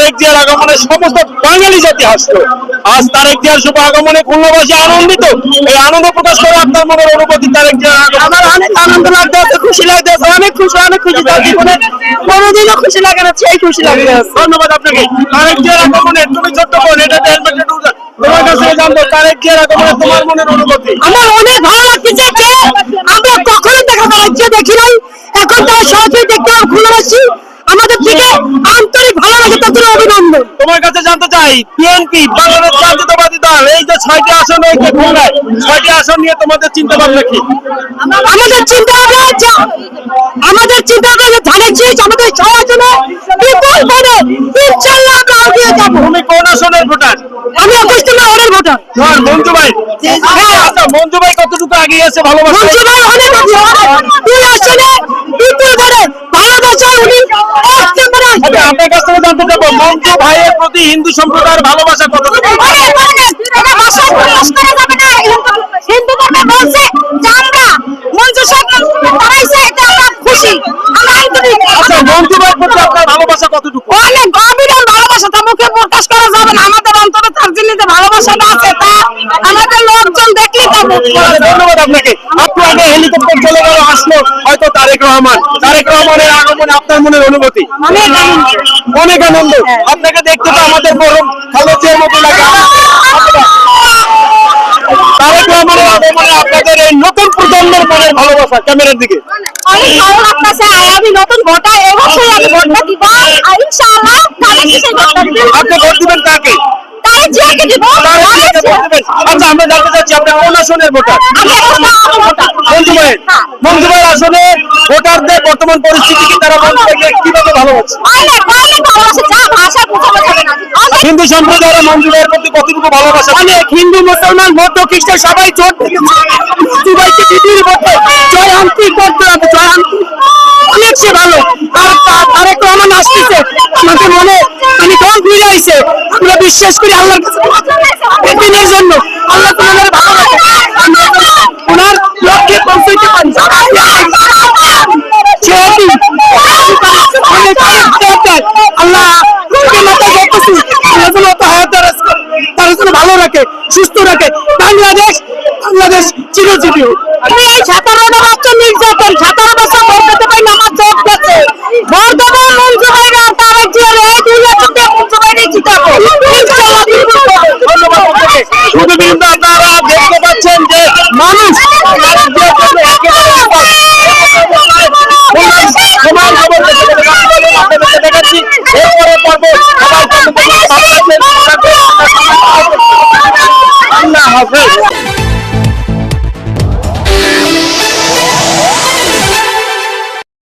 তারেক জিয়ার আগমনে সমস্ত বাঙালি জাতি হাসলো। আজ তারেক জিয়ার শুভ আগমনে খুলনাবাসী আনন্দিত। এই আনন্দ প্রকাশ করে আপনার মনের অনুভূতি তারেক জিয়ার আমার অনেক আনন্দ লাগতেছে, খুশি লাগতেছে, অনেক খুশি তার জীবনে কোনোদিনও খুশি লাগে না, সেই খুশি লাগতেছে। ধন্যবাদ আপনাকে। তারেক জিয়ার আগমনে তুমি ছোট্ট বোন এন্টারটেইনমেন্টে তোমার কাছে জানবো তারেক জিয়ার আগমনে তোমার মনের অনুভূতি। আমার অনেক ভালো লাগতেছে যে আমরা কখনো দেখা তারেক জিয়া দেখি নাই, এখন তার সরাসরি দেখতে খুলনাবাসী আমাদের থেকে আন্তরিক ভালো লাগে, তাদের অভিনন্দন। তোমার কাছে জানতে চাই বিএনপি বাংলাদেশ জাতীয়তাবাদী দল এই যে 6টি আসন হয়েছে খুলনায়, 6টি আসন নিয়ে তোমাদের চিন্তা ভাবনা কি? আমাদের চিন্তা ভাবনা ধানের শীষ আমাদের সমাজনে বিপুল ভোটে ইনশাআল্লাহ আমরা এগিয়ে যাব। তুমি কোন আসনের ভোটার? আমি অগস্টিনা ওয়ার্ডের ভোটার। তোমার মঞ্জু ভাই? আচ্ছা, মঞ্জু ভাই কতটুকু এগিয়ে আছে ভালোবাসা? মঞ্জু ভাই অনেক দুই আসনে বিপুল ভোটে ভালোবাসায় উনি এক নম্বরে আসবে। আপনার কাছ থেকে জানতে চাবো মঞ্জু ভাইয়ের প্রতি হিন্দু সম্প্রদায়ের ভালোবাসা কতটুকু? হিন্দু ধর্মে বলছে যে আমরা মঞ্জু সাহেব দাঁড়াইছে, এটা আমরা খুশি, আমরা আন্তরিক। আচ্ছা, মঞ্জু ভাইয়ের প্রতি আপনার ভালোবাসা কতটুকু? অনেক গভীর ভালোবাসা, তা মুখে প্রকাশ করা যাবে না। আমাদের অন্তরে তার জন্য যে ভালোবাসাটা আছে তা আমাদের লোকজন দেখলেই তা বুঝতে পারবে। ধন্যবাদ আপনাকে। আপনি আগে হেলিকপ্টার চলে গেল, আসলো হয়তো তারেক রহমানের আগমনে আপনার মনের অনুভূতি? অনেক আনন্দ। অনেক আনন্দ। আপনাকে দেখতে তো আমাদের মরহুম খালেদা জিয়ার মতো লাগে। তারেক রহমানের আগমনে আপনাদের এই নতুন প্রজন্মের মনের ভালোবাসা ক্যামেরার দিকে? অনেক ভালো লাগতেছে। আমি নতুন ভোটার, অবশ্যই আমি ভোটটা দিব ইনশাআল্লাহ। আপনি ভোট দিবেন কাকে? তারেক জিয়াকে দিব। আচ্ছা, আমরা জানতে চাচ্ছি আপনি কোন আসনের ভোটার? মঞ্জু ভাই আসলে ভোটারদের বর্তমান পরিস্থিতি কি, তারা মঞ্জু ভাইকে কিভাবে ভালোবাসে? হিন্দু সম্প্রদায়ের মঞ্জু ভাইয়ের প্রতি কতটুকু ভালোবাসা? অনেক হিন্দু মুসলমান বৌদ্ধ খ্রিস্টান সবাই জোট দিয়েছে মঞ্জু ভাইকে দিদির ভোটে জয়ন্তী করতে হবে। জয়ন্তী অনেক সে ভালো। আর তারেক রহমান আসতেছে আমাদের মনে ডর ঘুরে আইছে। আমরা বিশ্বাস করি আল্লাহর কাছে দিনের জন্য আল্লাহ তোমাদের ভালো রাখে, আমরা ওনার লক্ষ্যে পৌঁছাইতে পারি। আল্লাহ ভালো রাখে, সুস্থ রাখে। বাংলাদেশ চিরজীবী হোক। এই 17 বছর নির্যাতন, 17 বছর ভোট দিতে পারি না, আমার চোখ গেছে। ভোট দেবো মঞ্জু ভাইরা, তারেক জিয়ার এই 2 লাখ টাকা মঞ্জু ভাইরা জিতাবো ইনশাআল্লাহ। ধন্যবাদ আপনাকে। শুধুবৃন্দ, আপনারা দেখতে পাচ্ছেন যে মানুষ দেখাচ্ছি এরপরে পর্ব। সবাই আল্লাহ হাফেজ।